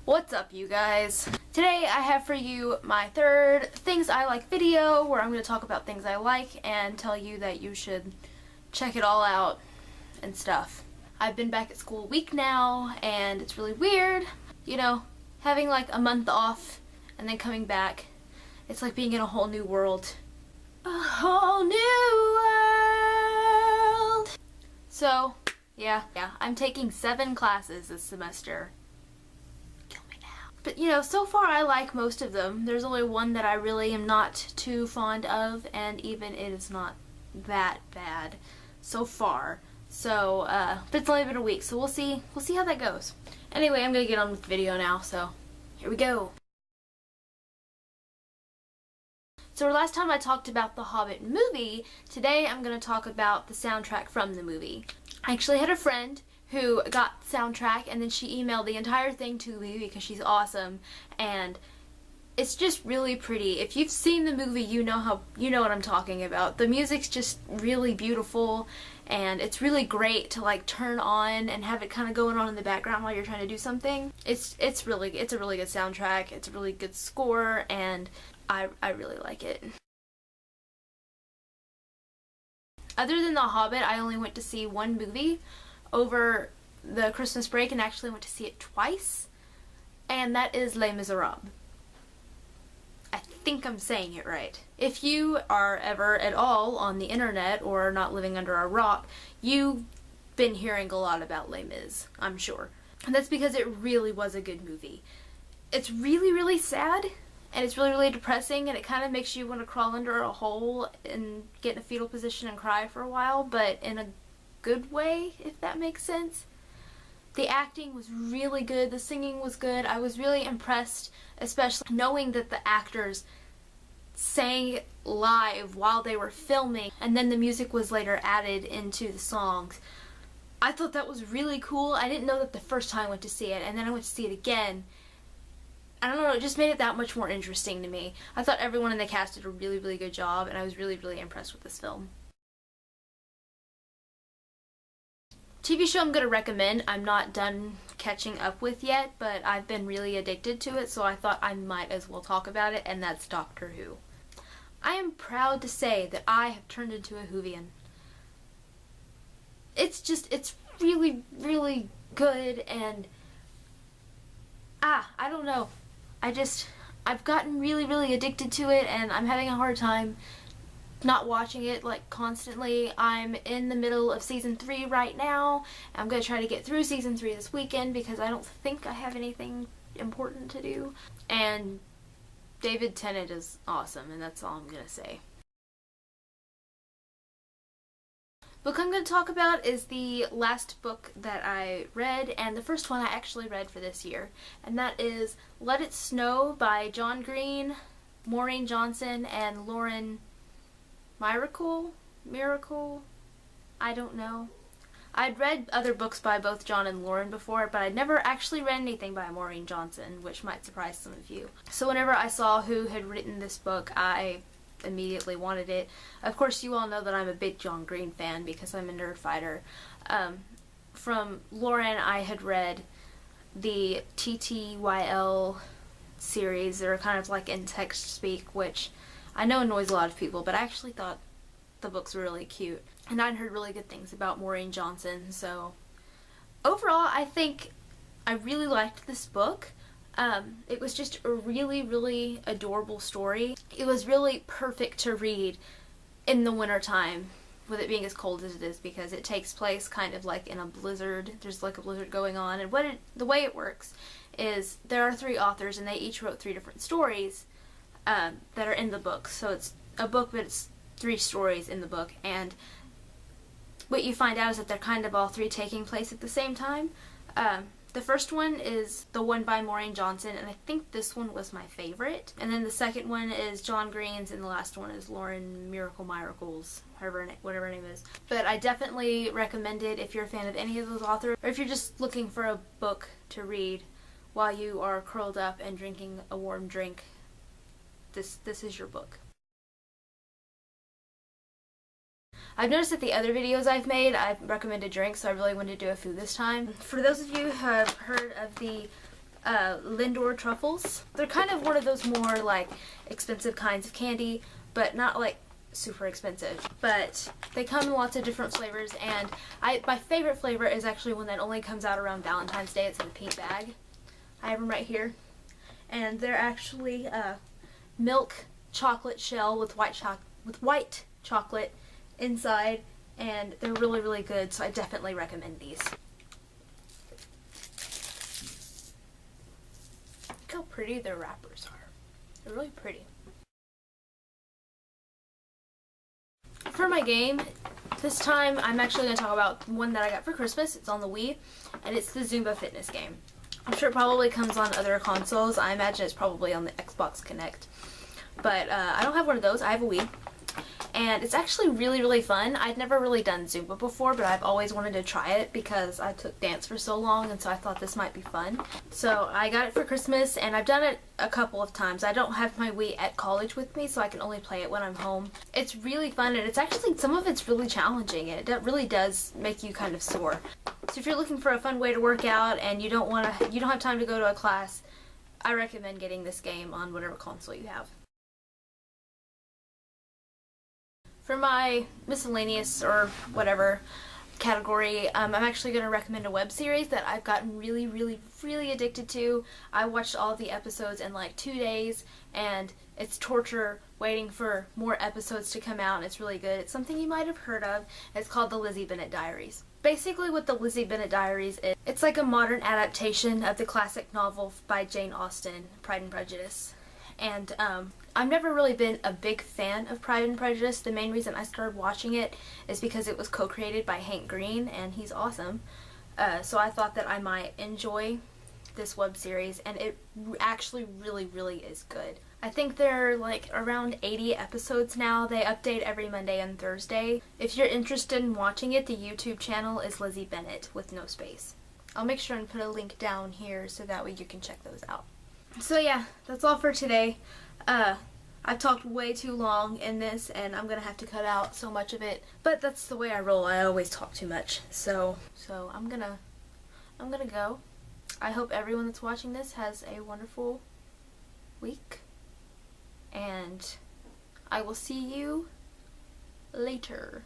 What's up, you guys? Today I have for you my third Things I Like video, where I'm going to talk about things I like and tell you that you should check it all out and stuff. I've been back at school a week now, and it's really weird, you know, having like a month off and then coming back. It's like being in a whole new world. A whole new world! So, yeah, I'm taking 7 classes this semester. But, you know, so far I like most of them. There's only one that I really am not too fond of, and even it is not that bad so far. So, but it's only been a week, so we'll see how that goes. Anyway, I'm gonna get on with the video now, so here we go. So last time I talked about the Hobbit movie, today I'm gonna talk about the soundtrack from the movie. I actually had a friend who got the soundtrack, and then she emailed the entire thing to me because she's awesome, and it's just really pretty. If you've seen the movie, you know what I'm talking about. The music's just really beautiful, and it's really great to like turn on and have it kind of going on in the background while you're trying to do something. It's a really good soundtrack. It's a really good score, and I really like it. Other than The Hobbit, I only went to see one movie over the Christmas break, and actually went to see it twice, and that is Les Miserables. I think I'm saying it right. If you are ever at all on the internet or not living under a rock, you've been hearing a lot about Les Mis, I'm sure. And that's because it really was a good movie. It's really, really sad, and it's really, really depressing, and it kind of makes you want to crawl under a hole and get in a fetal position and cry for a while, but in a good way, if that makes sense. The acting was really good, the singing was good. I was really impressed, especially knowing that the actors sang live while they were filming, and then the music was later added into the songs. I thought that was really cool. I didn't know that the first time I went to see it, and then I went to see it again. I don't know, it just made it that much more interesting to me. I thought everyone in the cast did a really, really good job, and I was really, really impressed with this film. TV show I'm going to recommend, I'm not done catching up with yet, but I've been really addicted to it, so I thought I might as well talk about it, and that's Doctor Who. I am proud to say that I have turned into a Whovian. It's really, really good, and I don't know. I've gotten really, really addicted to it, and I'm having a hard time not watching it like constantly. I'm in the middle of season 3 right now. I'm gonna try to get through season 3 this weekend because I don't think I have anything important to do. And David Tennant is awesome, and that's all I'm gonna say. Book I'm going to talk about is the last book that I read, and the first one I actually read for this year, and that is Let It Snow by John Green, Maureen Johnson, and Lauren Myracle? I don't know. I'd read other books by both John and Lauren before, but I'd never actually read anything by Maureen Johnson, which might surprise some of you. So whenever I saw who had written this book, I immediately wanted it. Of course, you all know that I'm a big John Green fan because I'm a nerd fighter. From Lauren, I had read the TTYL series. They're kind of like in text speak, which I know annoys a lot of people, but I actually thought the books were really cute. And I'd heard really good things about Maureen Johnson, so overall I think I really liked this book. It was just a really, really adorable story. It was really perfect to read in the wintertime, with it being as cold as it is, because it takes place kind of like in a blizzard. There's like a blizzard going on, and the way it works is there are 3 authors, and they each wrote 3 different stories that are in the book. So it's a book, but it's 3 stories in the book, and what you find out is that they're kind of all 3 taking place at the same time. The first one is the one by Maureen Johnson, and I think this one was my favorite. And then the second one is John Green's, and the last one is Lauren Myracle's, whatever her name is. But I definitely recommend it if you're a fan of any of those authors, or if you're just looking for a book to read while you are curled up and drinking a warm drink. This is your book. I've noticed that the other videos I've made, I've recommended drinks, so I really wanted to do a food this time. For those of you who have heard of the Lindor Truffles. They're kind of one of those more like expensive kinds of candy, but not like super expensive. But they come in lots of different flavors, and my favorite flavor is actually one that only comes out around Valentine's Day. It's in a pink bag. I have them right here. And they're actually milk chocolate shell with white chocolate inside, and they're really, really good, so I definitely recommend these. Look how pretty their wrappers are. They're really pretty. For my game, this time I'm actually going to talk about one that I got for Christmas. It's on the Wii, and it's the Zumba fitness game. I'm sure it probably comes on other consoles. I imagine it's probably on the Xbox Connect. But I don't have one of those. I have a Wii. And it's actually really, really fun. I'd never really done Zumba before, but I've always wanted to try it because I took dance for so long, and so I thought this might be fun. So I got it for Christmas, and I've done it a couple of times. I don't have my Wii at college with me, so I can only play it when I'm home. It's really fun, and it's actually, some of it's really challenging, and it really does make you kind of sore. So if you're looking for a fun way to work out and you don't have time to go to a class, I recommend getting this game on whatever console you have. For my miscellaneous or whatever category, I'm actually going to recommend a web series that I've gotten really, really, really addicted to. I watched all the episodes in like 2 days, and it's torture waiting for more episodes to come out, and it's really good. It's something you might have heard of. It's called The Lizzie Bennet Diaries. Basically what The Lizzie Bennet Diaries is, it's like a modern adaptation of the classic novel by Jane Austen, Pride and Prejudice. And I've never really been a big fan of Pride and Prejudice. The main reason I started watching it is because it was co-created by Hank Green, and he's awesome. So I thought that I might enjoy this web series, and it actually really, really is good. I think there are like around 80 episodes now. They update every Monday and Thursday. If you're interested in watching it, the YouTube channel is Lizzie Bennet with no space. I'll make sure and put a link down here so that way you can check those out. So yeah, that's all for today. I've talked way too long in this, and I'm gonna have to cut out so much of it, but that's the way I roll. I always talk too much. So I'm gonna go. I hope everyone that's watching this has a wonderful week, and I will see you later.